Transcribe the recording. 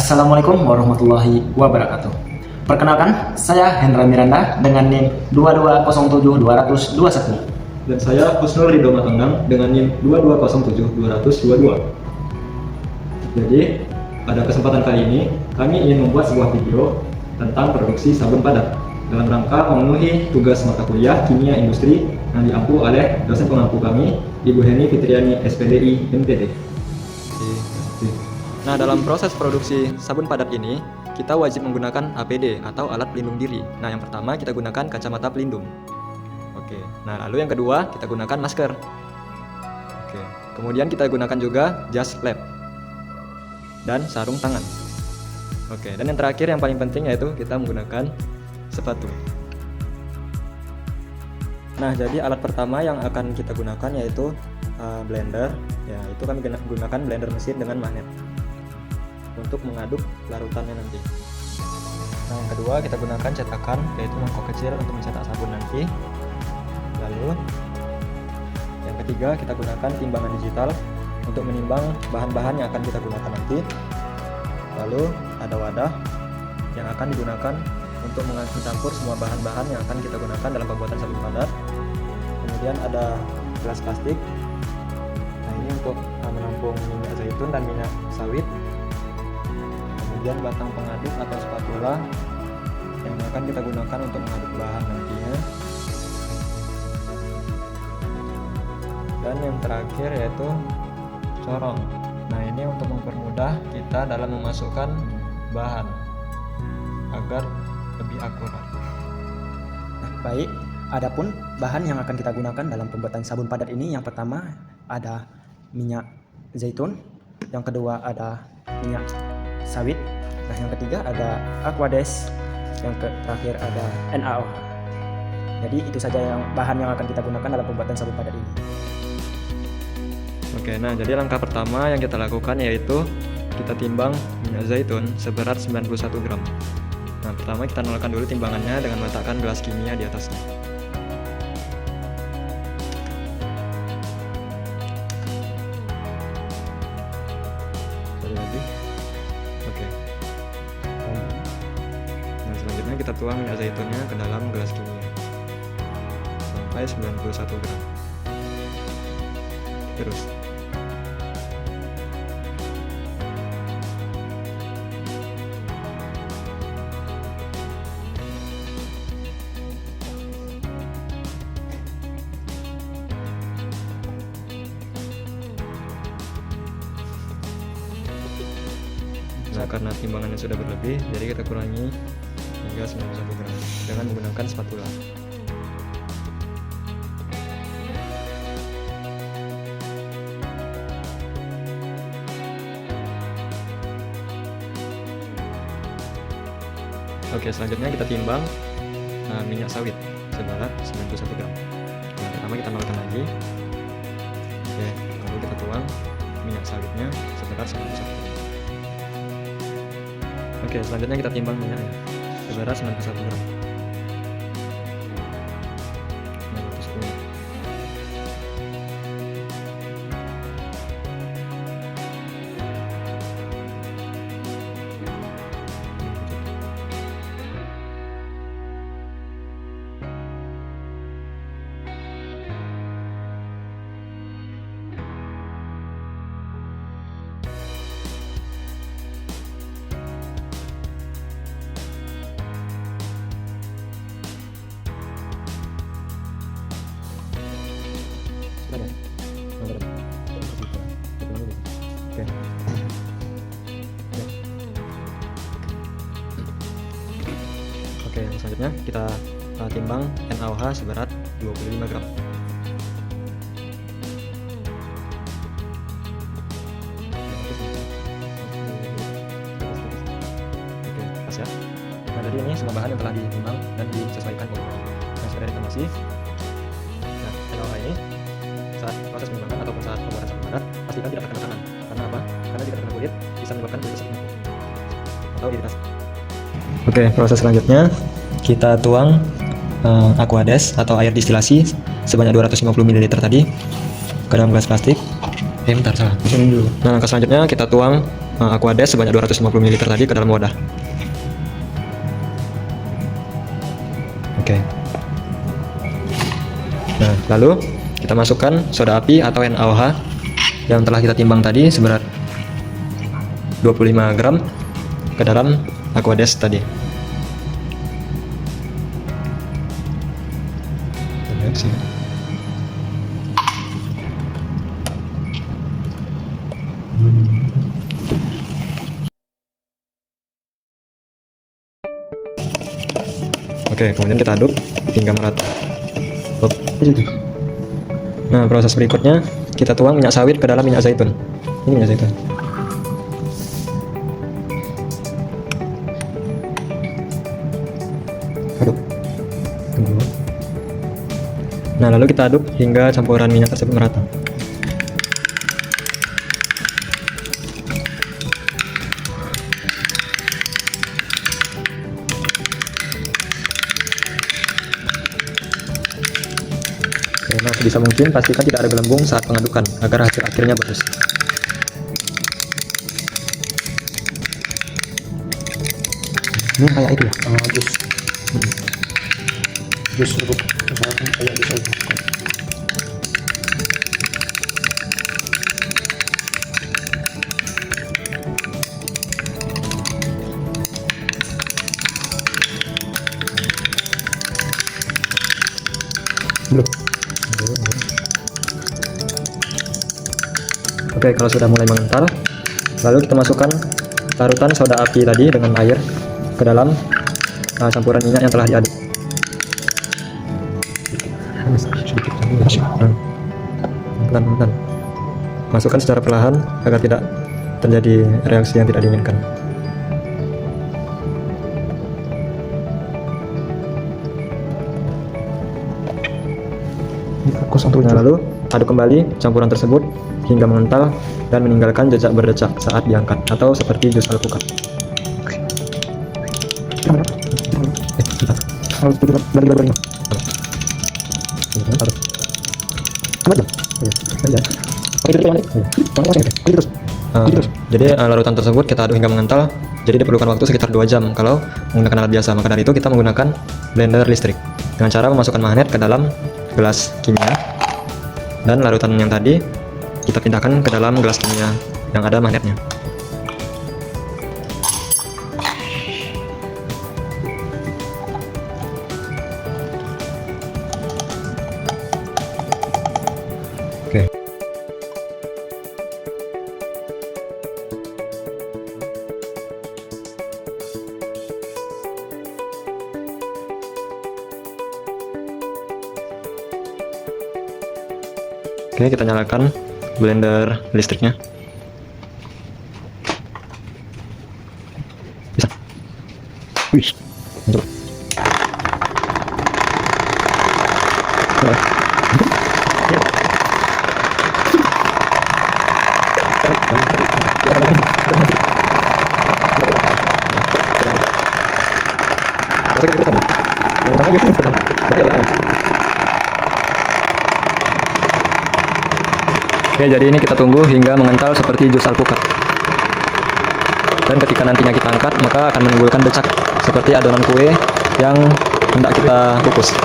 Assalamualaikum warahmatullahi wabarakatuh. Perkenalkan, saya Hendra Miranda dengan NIM 2207221. Dan saya Husnul Ridho Matondang dengan NIM 2207222. Jadi, pada kesempatan kali ini, kami ingin membuat sebuah video tentang produksi sabun padat dalam rangka memenuhi tugas mata kuliah Kimia Industri yang diampu oleh dosen pengampu kami, Ibu Heni Fitriani, SPDI, MTD. Nah, dalam proses produksi sabun padat ini, kita wajib menggunakan APD atau alat pelindung diri. Nah, yang pertama kita gunakan kacamata pelindung. Oke. Nah, lalu yang kedua kita gunakan masker. Oke. Kemudian kita gunakan juga jas lab dan sarung tangan. Oke. Dan yang terakhir yang paling penting yaitu kita menggunakan sepatu. Nah, jadi alat pertama yang akan kita gunakan yaitu blender. Ya, itu kami gunakan blender mesin dengan magnet untuk mengaduk larutannya nanti. Nah, yang kedua kita gunakan cetakan, yaitu mangkok kecil untuk mencetak sabun nanti. Lalu yang ketiga kita gunakan timbangan digital untuk menimbang bahan-bahan yang akan kita gunakan nanti. Lalu ada wadah yang akan digunakan untuk mencampur semua bahan-bahan yang akan kita gunakan dalam pembuatan sabun padat. Kemudian ada gelas plastik. Nah, ini untuk menampung minyak zaitun dan minyak sawit. Kemudian batang pengaduk atau spatula yang akan kita gunakan untuk mengaduk bahan nantinya. Dan yang terakhir yaitu corong. Nah, ini untuk mempermudah kita dalam memasukkan bahan agar lebih akurat. Nah, baik, adapun bahan yang akan kita gunakan dalam pembuatan sabun padat ini, yang pertama ada minyak zaitun, yang kedua ada minyak sawit, nah yang ketiga ada Aquades, yang terakhir ada NaOH. Jadi itu saja bahan yang akan kita gunakan dalam pembuatan sabun padat ini. Oke, nah jadi langkah pertama yang kita lakukan yaitu kita timbang minyak zaitun seberat 91 gram. Nah, pertama kita nolkan dulu timbangannya dengan meletakkan gelas kimia di atasnya. Oke. Nah, selanjutnya kita tuang minyak zaitunnya ke dalam gelas kimia sampai 91 gram. Terus. Nah, karena timbangannya sudah berlebih, jadi kita kurangi hingga 91 gram dengan menggunakan spatula. Oke, selanjutnya kita timbang minyak sawit seberat 91 gram. Nah, pertama kita nolkan lagi. Oke, lalu kita tuang minyak sawitnya seberat 91 gram. Oke, selanjutnya kita timbang minyaknya seberat 91 gram. 910. Oke, selanjutnya kita timbang NaOH seberat 25 gram. Oke, pas ya. Nah, jadi ini semua bahan yang telah ditimbang dan disesuaikan volume. Nah, sudah informasi. Nah, NaOH ini saat proses penimbangan ataupun saat pembuatan sabun padat pastikan tidak terkena tangan. Karena apa? Karena jika terkena kulit bisa menyebabkan kulit sakit atau iritasi. Oke, proses selanjutnya kita tuang Aquades atau air distilasi sebanyak 250 ml tadi ke dalam gelas plastik. Bentar, salah. Nah, langkah selanjutnya kita tuang Aquades sebanyak 250 ml tadi ke dalam wadah. Oke. Nah, lalu kita masukkan soda api atau NaOH yang telah kita timbang tadi seberat 25 gram ke dalam Aquades tadi. Oke, kemudian kita aduk hingga merata. Nah, proses berikutnya kita tuang minyak sawit ke dalam minyak zaitun. Ini minyak zaitun. Aduk. Nah, lalu kita aduk hingga campuran minyak tersebut merata. Nah, sebisa mungkin pastikan tidak ada gelembung saat pengadukan agar hasil akhirnya bagus. Ini kayak itu ya? Jus. Jus bubuk. Misalkan kayak jus aja. Belum. Oke, kalau sudah mulai mengental, lalu kita masukkan larutan soda api tadi dengan air ke dalam campuran minyak yang telah diaduk. Pelan-pelan. Masukkan secara perlahan agar tidak terjadi reaksi yang tidak diinginkan. Nah, lalu aduk kembali campuran tersebut hingga mengental dan meninggalkan jejak berdecak saat diangkat, atau seperti jus alpukat. Jadi larutan tersebut kita aduk hingga mengental, jadi diperlukan waktu sekitar 2 jam kalau menggunakan alat biasa. Maka dari itu kita menggunakan blender listrik dengan cara memasukkan magnet ke dalam gelas kimia, dan larutan yang tadi kita pindahkan ke dalam gelas kimia yang ada magnetnya. Oke. Oke, kita nyalakan blender listriknya. Bisa. Wih. Mantap. Oke, jadi ini kita tunggu hingga mengental seperti jus alpukat. Dan ketika nantinya kita angkat, maka akan menimbulkan decak seperti adonan kue yang hendak kita kukus.